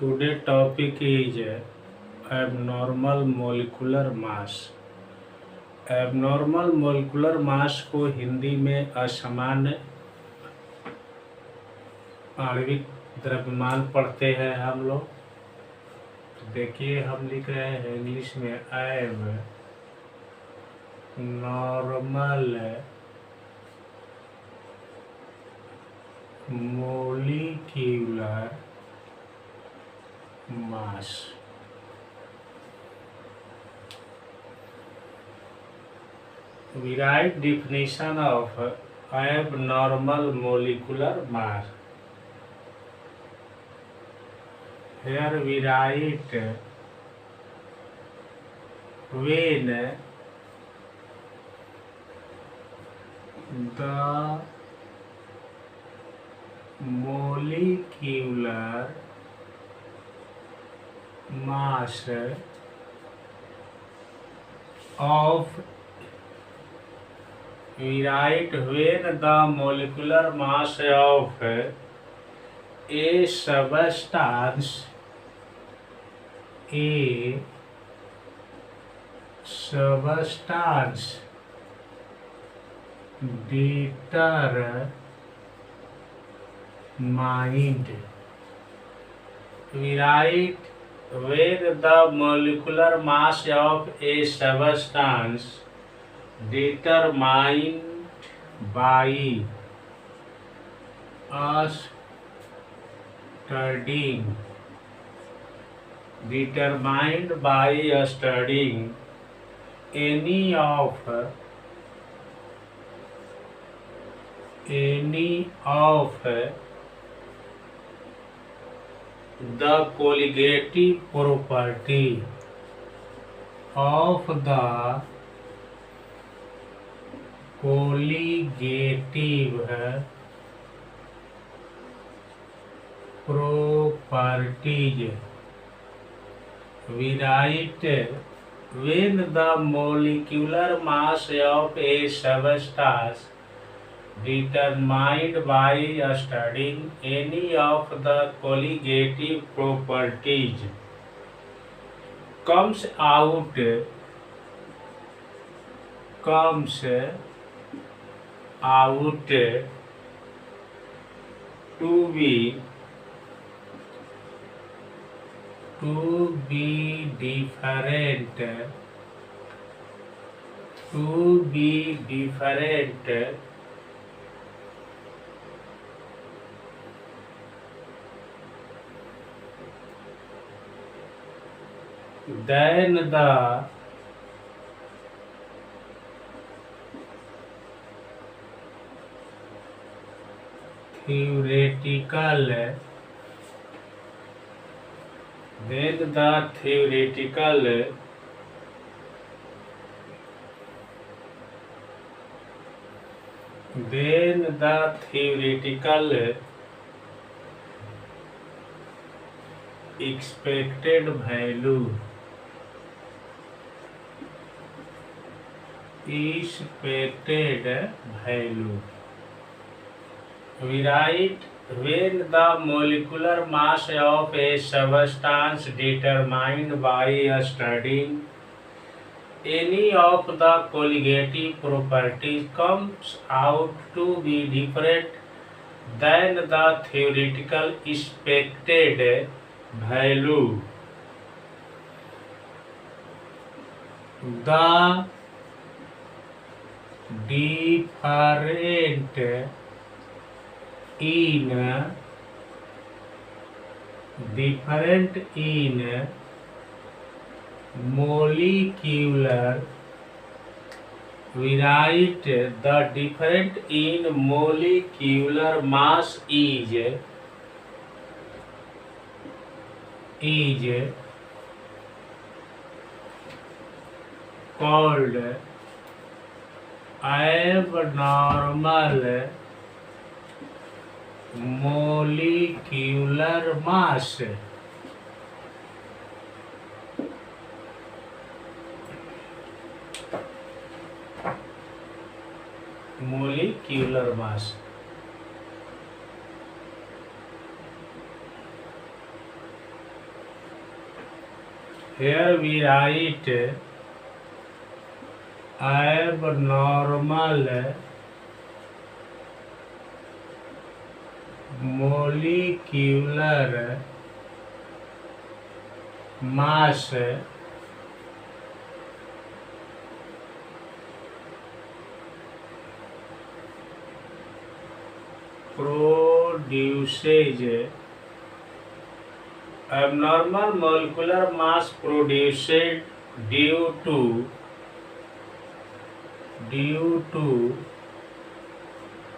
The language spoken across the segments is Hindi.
Today topic is abnormal molecular mass। Abnormal molecular मास को हिंदी में असामान्य आणविक द्रव्यमान पढ़ते हैं हम लोग। तो देखिए हम लिख रहे हैं इंग्लिश में एब normal molecular mass. We write definition of abnormal molecular mass. Here we write when the molecular mass of we write when the molecular mass of a substance determined। We write when the molecular mass of a substance determined by studying any of the colligative property of the colligative properties। We write when the molecular mass of a substance determined by studying any of the colligative properties comes out to be different than the theoretical expected value We write when the molecular mass of a substance determined by studying any of the colligative properties comes out to be different than the theoretical expected value। The different in molecular we write the different in molecular mass is called abnormal molecular mass। molecular mass here we write abnormal molecular mass produces abnormal molecular mass produced due to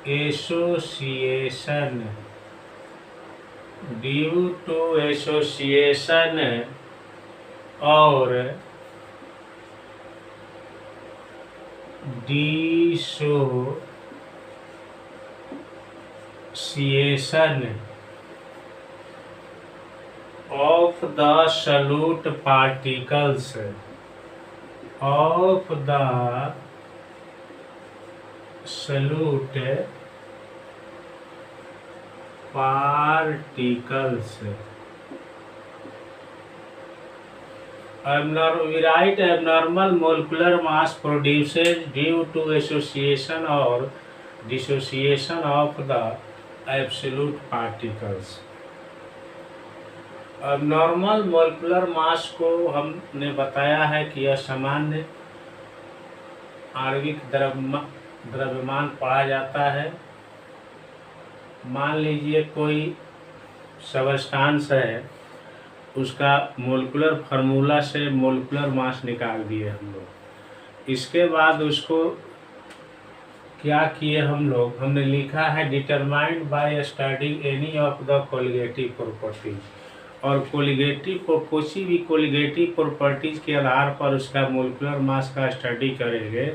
association और dissociation of the solute particles We write abnormal molecular mass produced due to association or dissociation of the absolute particles. abnormal molecular mass को हमने बताया है कि यह सामान्य आणविक द्रव्यमान पढ़ा जाता है। मान लीजिए कोई सबस्टांस है, उसका मोलिकुलर फार्मूला से मोलिकुलर मास निकाल दिए हम लोग। इसके बाद उसको क्या किए हम लोग, हमने लिखा है determined by studying any of the colligative properties. और किसी भी कोलिगेटिव प्रॉपर्टीज के आधार पर उसका मोलिकुलर मास का स्टडी करेंगे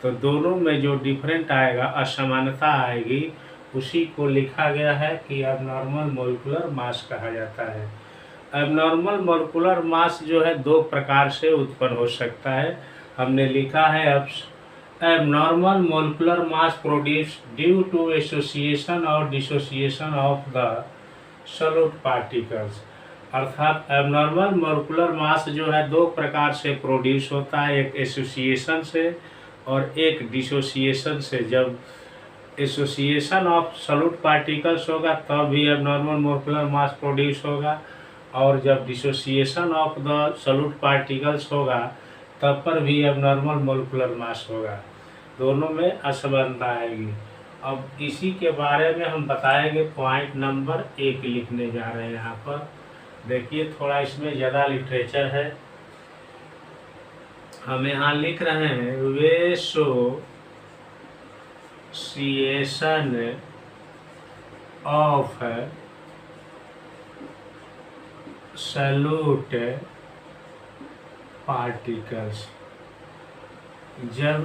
तो दोनों में जो डिफरेंट आएगा, असमानता आएगी, उसी को लिखा गया है कि एबनॉर्मल मोलिकुलर मास कहा जाता है। एबनॉर्मल मोलिकुलर मास जो है दो प्रकार से उत्पन्न हो सकता है। हमने लिखा है abnormal molecular mass produced due to association और dissociation of the solute particles. अर्थात एबनॉर्मल मोलिकुलर मास जो है दो प्रकार से प्रोड्यूस होता है, एक एसोसिएशन से और एक डिसोसिएशन से। जब एसोसिएशन ऑफ सॉल्यूट पार्टिकल्स होगा तब भी एबनॉर्मल मोलिकुलर मास प्रोड्यूस होगा, और जब dissociation of the solute particles होगा तब पर भी एबनॉर्मल मोलिकुलर मास होगा। दोनों में असमानता आएगी। अब इसी के बारे में हम बताएंगे। पॉइंट नंबर 1 लिखने जा रहे हैं यहाँ पर। देखिए थोड़ा इसमें ज़्यादा लिटरेचर है। हम यहाँ लिख रहे हैं एसोसिएशन ऑफ सॉल्यूट पार्टिकल्स। जब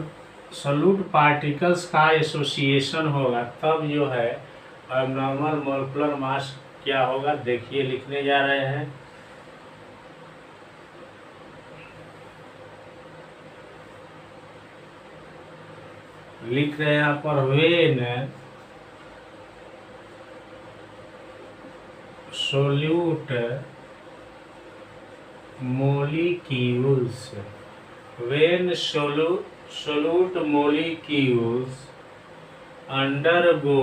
सॉल्यूट पार्टिकल्स का एसोसिएशन होगा तब जो है एबनॉर्मल मोलिकुलर मास क्या होगा, देखिए लिखने जा रहे हैं। लिख रहे हैं यहाँ पर when solute molecules when solute molecules undergo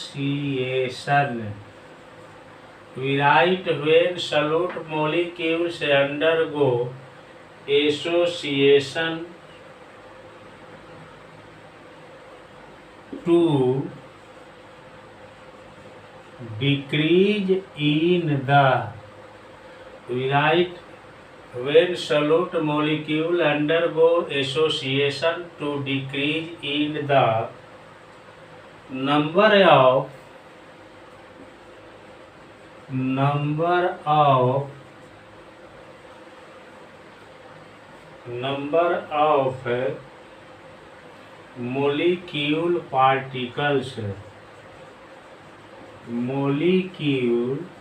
association. We write when solute molecules undergo association to decrease in the. We write when solute molecule undergo association to decrease in the number of molecule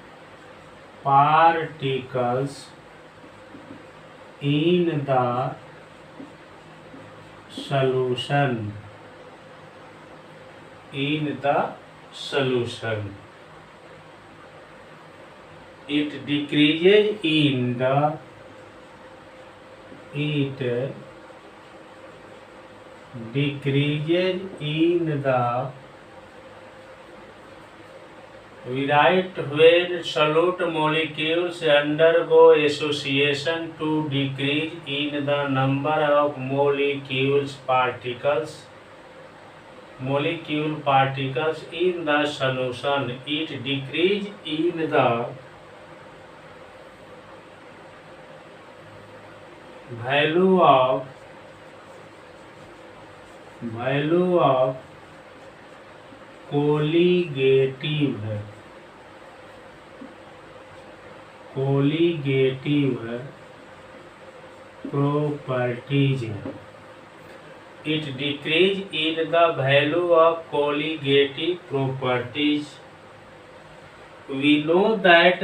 particles in the solution. in the solution. It decreases in the we write when solute molecules undergo association to decrease in the number of molecule particles in the solution. It decrease in the value of colligative properties. It decrease in the value of colligative properties. We know that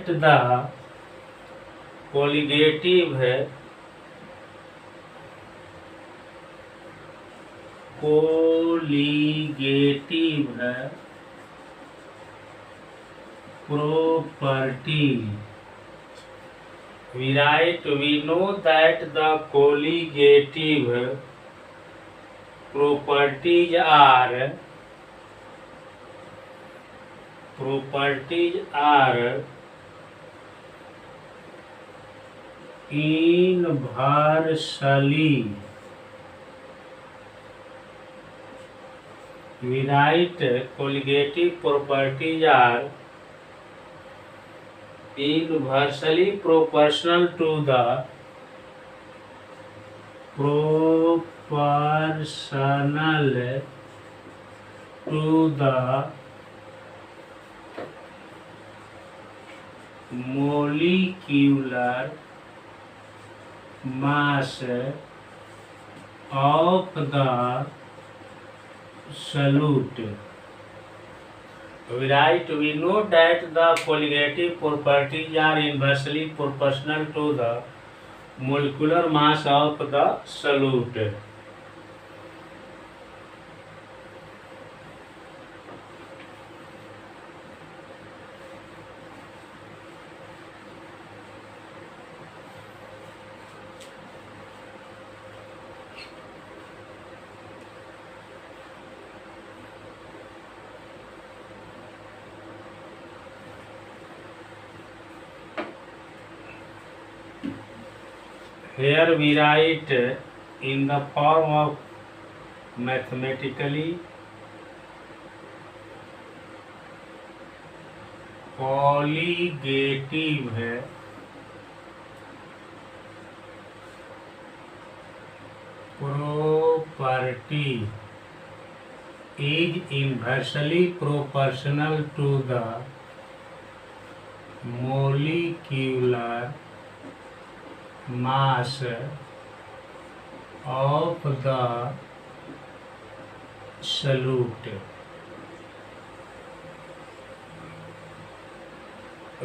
the colligative property. We know that the colligative properties are inversely. We write colligative properties are inversely proportional to the molecular mass of the solute. We know that the colligative properties are inversely proportional to the molecular mass of the solute. Here we write in the form of mathematically colligative property is inversely proportional to the molecular mass of the solute.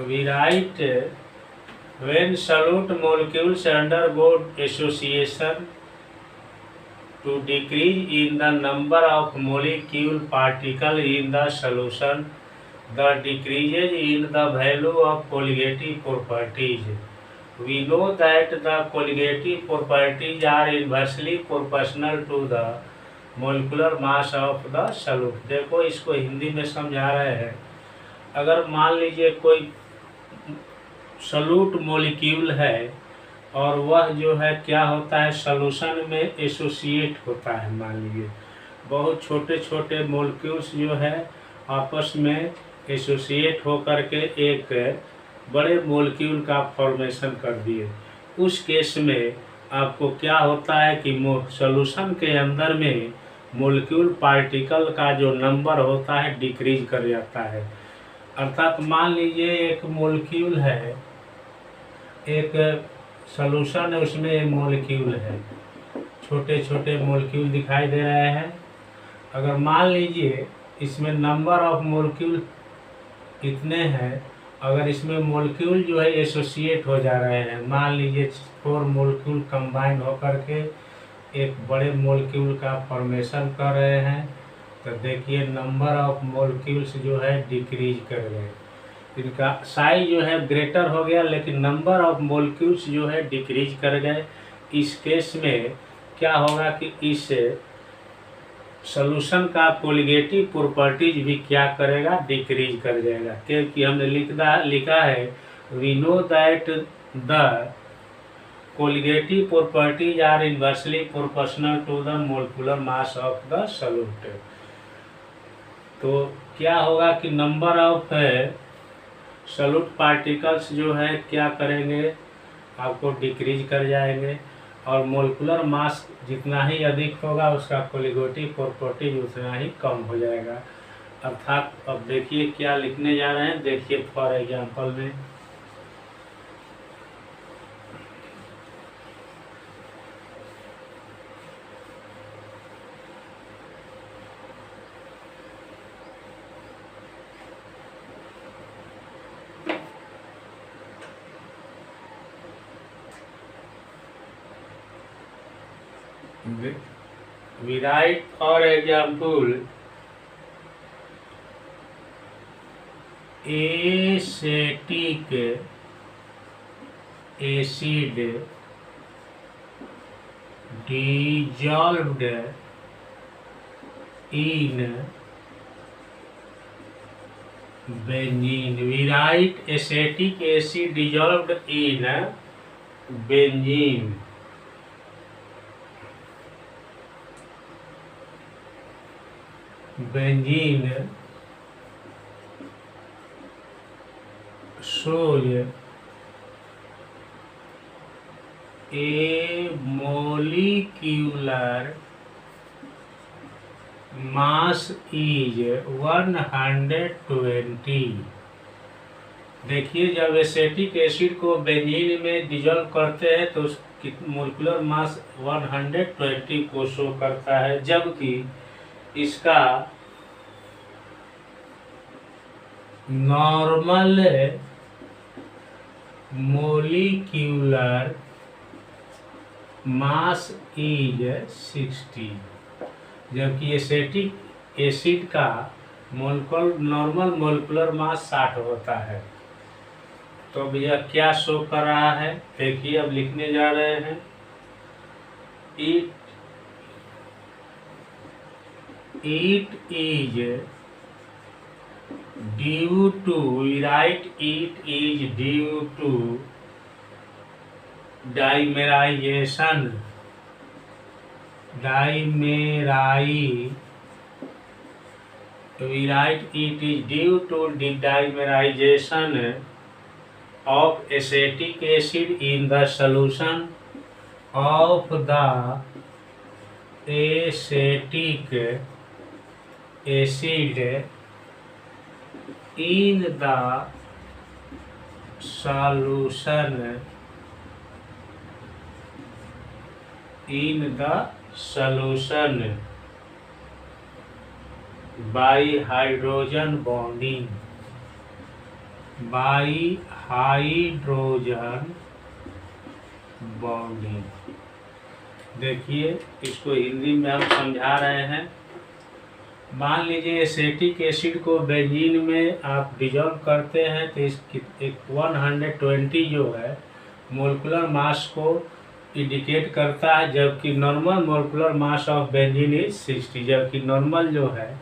We write when solute molecules undergo association to decrease in the number of molecule particles in the solution, the decreases in the value of colligative properties. We know that the colligative properties are inversely proportional to the molecular mass of the solute. देखो इसको हिंदी में समझा रहे हैं। अगर मान लीजिए कोई सॉल्यूट मॉलिक्यूल है और वह जो है क्या होता है सॉल्यूशन में एसोसिएट होता है। मान लीजिए बहुत छोटे छोटे मॉलिक्यूल्स जो है आपस में एसोसिएट होकर के एक बड़े मॉलिक्यूल का फॉर्मेशन कर दिए। उस केस में आपको क्या होता है कि सॉल्यूशन के अंदर में मॉलिक्यूल पार्टिकल का जो नंबर होता है डिक्रीज कर जाता है। अर्थात मान लीजिए एक मॉलिक्यूल है, एक सॉल्यूशन है, उसमें एक मॉलिक्यूल है, छोटे छोटे मॉलिक्यूल दिखाई दे रहे हैं। अगर मान लीजिए इसमें नंबर ऑफ मॉलिक्यूल इतने हैं अगर इसमें मोलिक्यूल जो है एसोसिएट हो जा रहे हैं, मान लीजिए 4 मोलिक्यूल कंबाइन होकर के एक बड़े मोलिक्यूल का फॉर्मेशन कर रहे हैं, तो देखिए नंबर ऑफ मोलिक्यूल्स जो है डिक्रीज कर गए। इनका साइज जो है ग्रेटर हो गया, लेकिन नंबर ऑफ मोलिक्यूल्स जो है डिक्रीज कर गए। इस केस में क्या होगा कि इस सॉल्यूशन का कोलिगेटिव प्रॉपर्टीज भी क्या करेगा, डिक्रीज कर जाएगा, क्योंकि हमने लिखा है we know that the colligative properties are inversely proportional to the molecular mass of the solute. तो क्या होगा कि नंबर ऑफ सॉल्यूट पार्टिकल्स जो है क्या करेंगे, आपको डिक्रीज कर जाएंगे, और मोलिकुलर मास जितना ही अधिक होगा उसका कोलिगेटिव प्रॉपर्टी उतना ही कम हो जाएगा। अर्थात अब देखिए क्या लिखने जा रहे हैं, देखिए फॉर एग्जांपल में we write for example acetic acid dissolved in benzene. We write acetic acid dissolved in benzene. Benzene shows a molecular mass is 120। देखिए जब एसेटिक एसिड को बेंजीन में डिजोल्व करते हैं तो उसकी मोलिकुलर मास 120 को शो करता है, जबकि इसका नॉर्मल मोलिक्यूलर मास इज 60, जबकि एसेटिक एसिड का नॉर्मल मोलिकुलर मास 60 होता है। तो भैया क्या शो कर रहा है, देखिए अब लिखने जा रहे हैं it is due to, we write it is due to dimerization we write it is due to dimerization of acetic acid in the solution of the acetic acid in the solution by hydrogen bonding देखिए इसको हिंदी में हम समझा रहे हैं। मान लीजिए एसेटिक एसिड को बेंजीन में आप डिजोल्व करते हैं तो इसकी एक 120 जो है मोलिकुलर मास को इंडिकेट करता है, जबकि normal molecular mass of benzene is 60, जबकि नॉर्मल जो है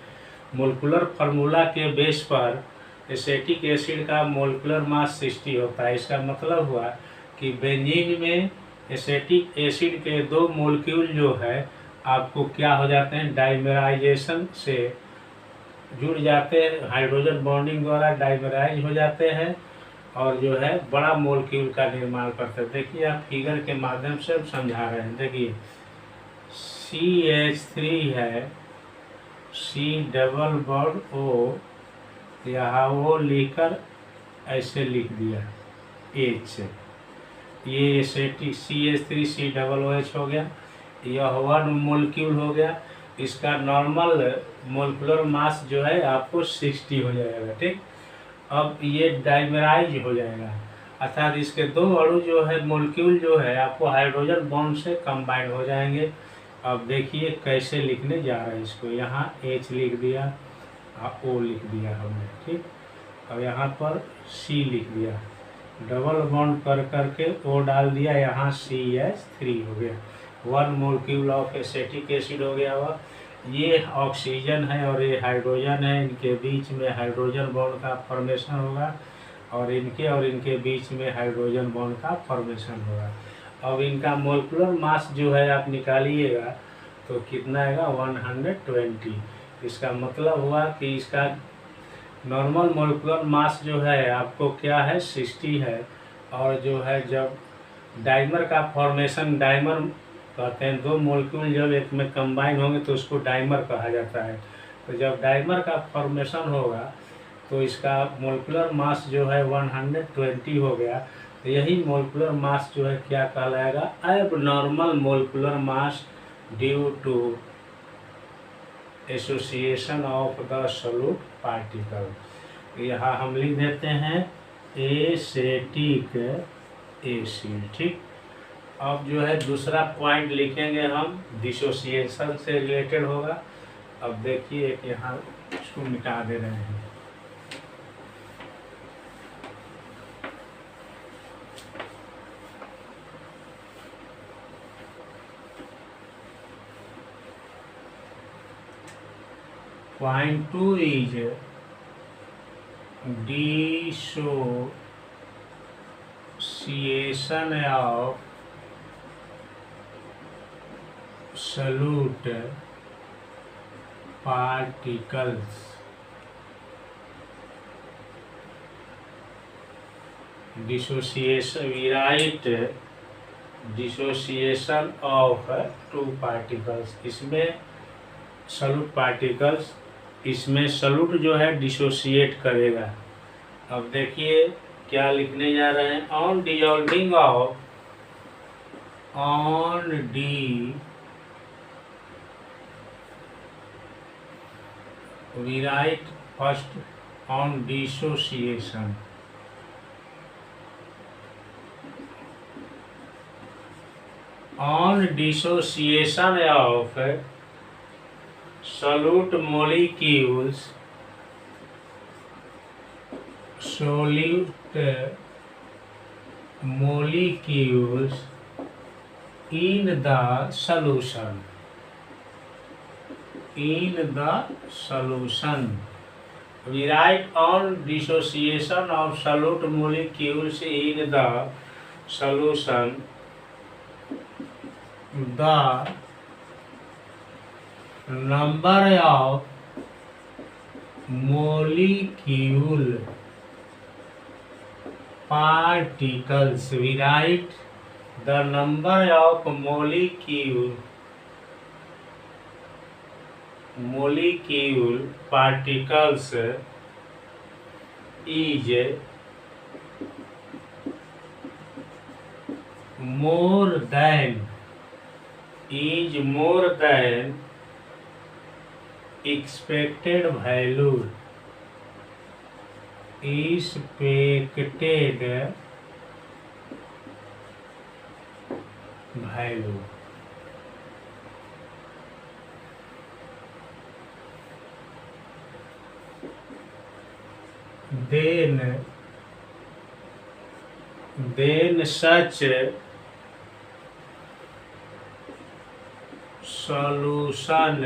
मोलिकुलर फार्मूला के बेस पर एसेटिक एसिड का मोलिकुलर मास 60 होता है। इसका मतलब हुआ कि बेंजीन में एसेटिक एसिड के 2 मोलिक्यूल जो है आपको क्या हो जाते हैं, डाइमेराइजेशन से जुड़ जाते हैं, हाइड्रोजन बॉन्डिंग द्वारा डाइमेराइज हो जाते हैं और जो है बड़ा मोलिक्यूल का निर्माण करते हैं। देखिए आप फिगर के माध्यम से समझा रहे हैं। देखिए CH3 है, C डबल बॉन्ड O, यहाँ वो लिखकर ऐसे लिख दिया H से, ये acidic CH3 C double OH हो गया, यह 1 मोलिक्यूल हो गया। इसका नॉर्मल मोलिकुलर मास जो है आपको 60 हो जाएगा, ठीक। अब ये डाइमराइज हो जाएगा, अर्थात इसके दो अणु जो है मोलिक्यूल जो है आपको हाइड्रोजन बॉन्ड से कंबाइन हो जाएंगे। अब देखिए कैसे लिखने जा रहे हैं इसको, यहाँ H लिख दिया और O लिख दिया हमने, ठीक। अब यहाँ पर C लिख दिया, डबल बॉन्ड कर करके O डाल दिया, यहाँ CH3 हो गया, 1 मोलिक्यूल ऑफ एसिटिक एसिड हो गया। वह ये ऑक्सीजन है और ये हाइड्रोजन है, इनके बीच में हाइड्रोजन बॉन्ड का फॉर्मेशन होगा और इनके बीच में हाइड्रोजन बॉन्ड का फॉर्मेशन होगा। अब इनका मोलिकुलर मास जो है आप निकालिएगा तो कितना आएगा 120। इसका मतलब हुआ कि इसका नॉर्मल मोलिकुलर मास जो है आपको क्या है 60 है, और जो है जब डाइमर का फॉर्मेशन, डाइमर कहते हैं दो मोलिक्यूल जब एक में कंबाइन होंगे तो उसको डाइमर कहा जाता है। तो जब डाइमर का फॉर्मेशन होगा तो इसका मोलिकुलर मास जो है 120 हो गया। तो यही मोलिकुलर मास जो है क्या कहलाएगा, abnormal molecular mass due to association of the solute particle. यहाँ हम लिख देते हैं एसिटिक एसिड, ठीक। अब जो है दूसरा पॉइंट लिखेंगे हम, डिसोसिएशन से रिलेटेड होगा। अब देखिए एक यहाँ इसको मिटा दे रहे हैं, Point 2 is dissociation of solute particles. Dissociation, we write dissociation of two particles. इसमें सॉल्यूट पार्टिकल्स, इसमें सॉल्यूट जो है डिसोसिएट करेगा। अब देखिए क्या लिखने जा रहे हैं, on dissolving of, on the we write first on dissociation, on dissociation of solute molecules, solute molecules in the solution, in the solution. We write on dissociation of solute molecules in the solution, the number of molecule particles. We write the number of molecule particles is more than expected value, expected value. Then such solution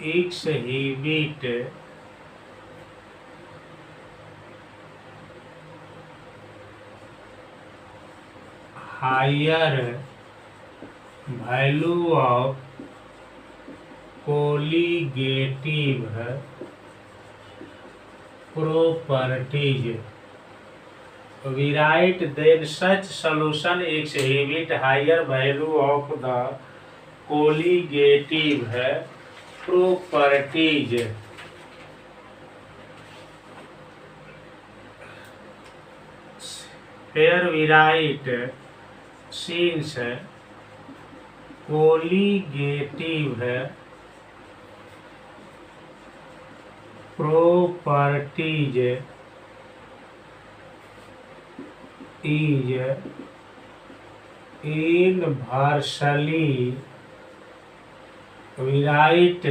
exhibit higher value of colligative properties. We write then such solution exhibit higher value of the colligative properties. Here we write since colligative properties is inversely write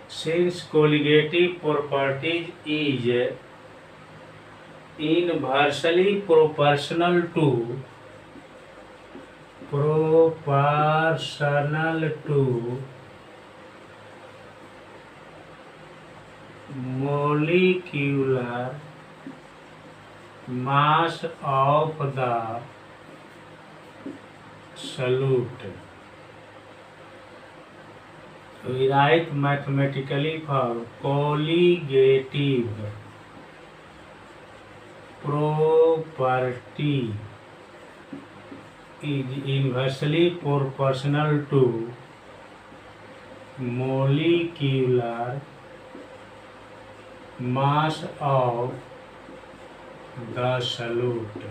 since colligative properties is inversely proportional to molecular mass of the solute. We write mathematically for colligative property is inversely proportional to molecular mass of the solute.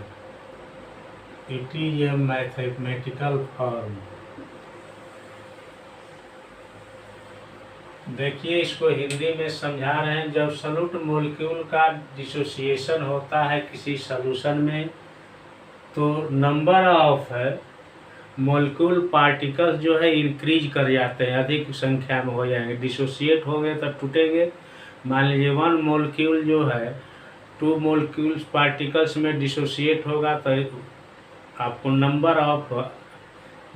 It is a mathematical form. देखिए इसको हिंदी में समझा रहे हैं। जब सॉल्यूट मॉलिक्यूल का डिसोसिएशन होता है किसी सॉल्यूशन में तो नंबर ऑफ मॉलिक्यूल पार्टिकल्स जो है इंक्रीज कर जाते हैं, अधिक संख्या में हो जाएंगे। डिसोसिएट हो गए तो टूटेंगे। मान लीजिए 1 मॉलिक्यूल जो है 2 मॉलिक्यूल्स पार्टिकल्स में डिसोसिएट होगा तो आपको नंबर ऑफ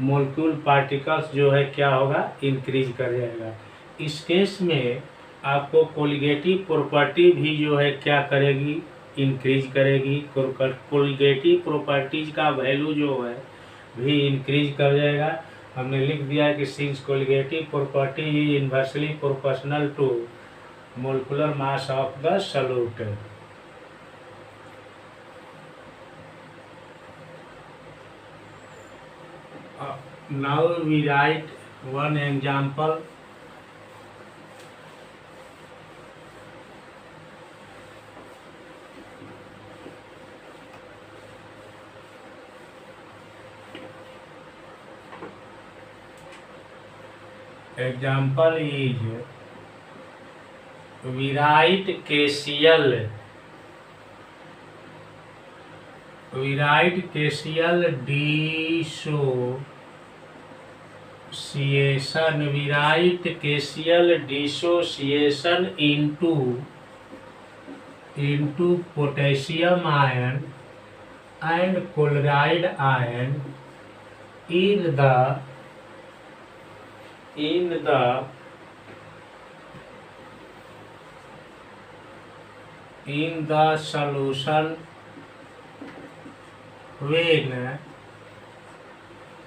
मॉलिक्यूल पार्टिकल्स जो है क्या होगा, इंक्रीज कर जाएगा। इस केस में आपको कोलिगेटिव प्रॉपर्टी भी जो है क्या करेगी, इंक्रीज करेगी। कोलिगेटिव प्रॉपर्टीज का वैल्यू जो है भी इंक्रीज कर जाएगा। हमने लिख दिया है कि since colligative property is inversely proportional to molecular mass of the solute. Now we write one example. Example is we write KCl. We write KCl dissociation. We write KCl dissociation into potassium ion and chloride ion in the solution when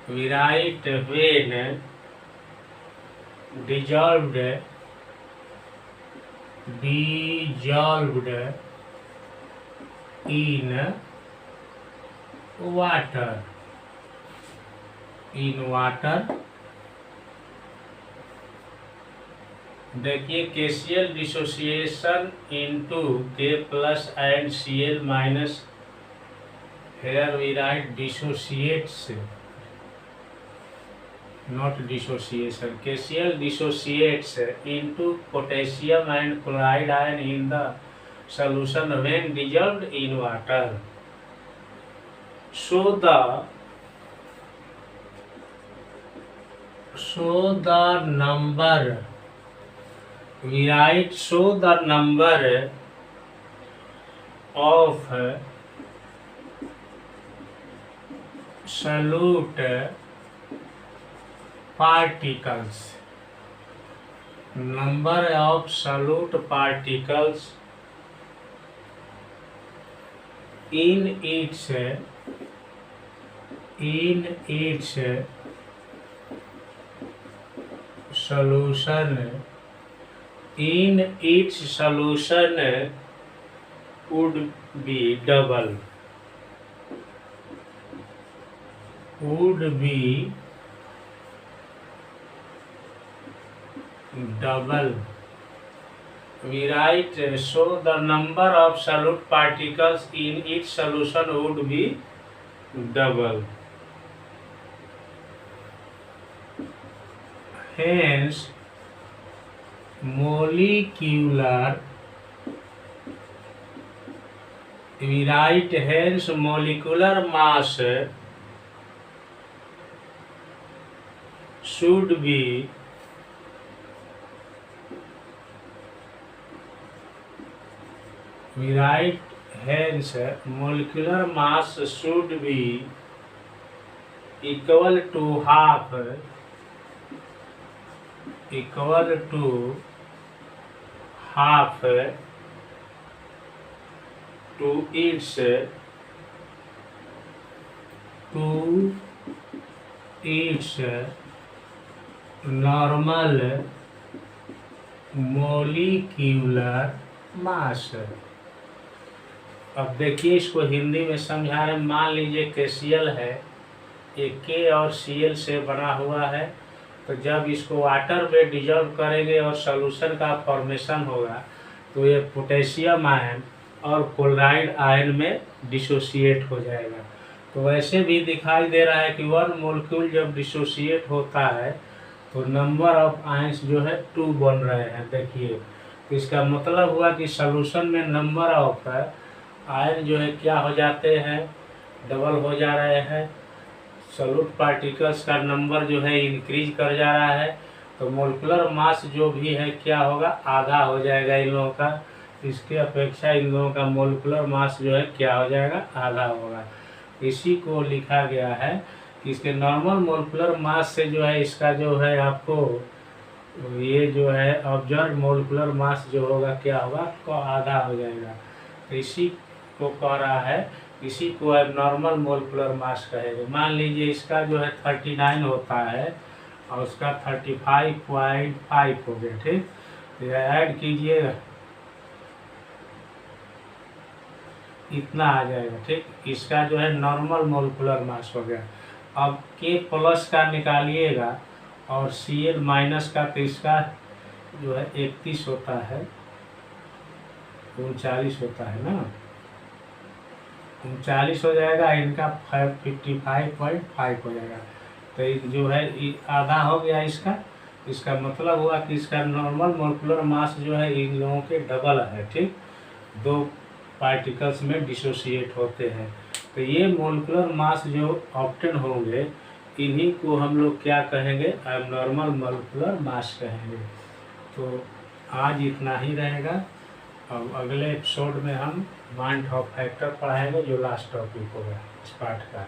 we write when dissolved in water. देखिए KCl dissociation into K plus and Cl minus, here we write dissociates not dissociation. KCl dissociates into potassium and chloride ion in the solution when dissolved in water. So the number we write the number of solute particles. Number of solute particles in its solution would be double. We write so the number of solute particles in each solution would be double. Hence molecular we write hence molecular mass should be we write hence molecular mass should be equal to half to its normal molecular mass। अब देखिए इसको हिंदी में समझा रहे हैं। मान लीजिए KCl है, ये K और Cl से बना हुआ है, तो जब इसको वाटर में डिजॉल्व करेंगे और सॉल्यूशन का फॉर्मेशन होगा तो ये पोटेशियम आयन और क्लोराइड आयन में डिसोसिएट हो जाएगा। तो वैसे भी दिखाई दे रहा है कि वन मोलिक्यूल जब डिसोसिएट होता है तो नंबर ऑफ आयंस जो है 2 बन रहे हैं। देखिए, तो इसका मतलब हुआ कि सॉल्यूशन में नंबर ऑफ आयन जो है क्या हो जाते हैं, डबल हो जा रहे हैं। सॉल्यूट पार्टिकल्स का नंबर जो है इंक्रीज कर जा रहा है, तो मोलिकुलर मास जो भी है क्या होगा, आधा हो जाएगा इन लोगों का। इसके अपेक्षा इन लोगों का मोलिकुलर मास जो है क्या हो जाएगा, आधा होगा। इसी को लिखा गया है कि इसके नॉर्मल मोलिकुलर मास से जो है इसका जो है आपको ये जो है ऑब्जर्व मोलिकुलर मास जो होगा क्या होगा, को आधा हो जाएगा। तो इसी को कह रहा है, इसी को एबनॉर्मल मोलिकुलर मास कहेंगे। मान लीजिए इसका जो है 39 होता है और उसका 35.5 हो गया, ठीक। तो ऐड कीजिएगा, इतना आ जाएगा, ठीक। इसका जो है नॉर्मल मोलिकुलर मास हो गया। अब K प्लस का निकालिएगा और Cl माइनस का, तो इसका जो है 31 होता है, 39 होता है ना, 39 हो जाएगा। इनका 55.5 हो जाएगा। तो जो है आधा हो गया इसका मतलब हुआ कि इसका नॉर्मल मोलिकुलर मास जो है इन लोगों के डबल है, ठीक। 2 पार्टिकल्स में डिसोसिएट होते हैं। तो ये मोलिकुलर मास जो ऑब्टेन होंगे इन्हीं को हम लोग क्या कहेंगे, एबनॉर्मल मोलिकुलर मास कहेंगे। तो आज इतना ही रहेगा। अब अगले एपिसोड में हम माइंड ऑफ फैक्टर पढ़ाएंगे, जो लास्ट टॉपिक होगा इस पाठ का।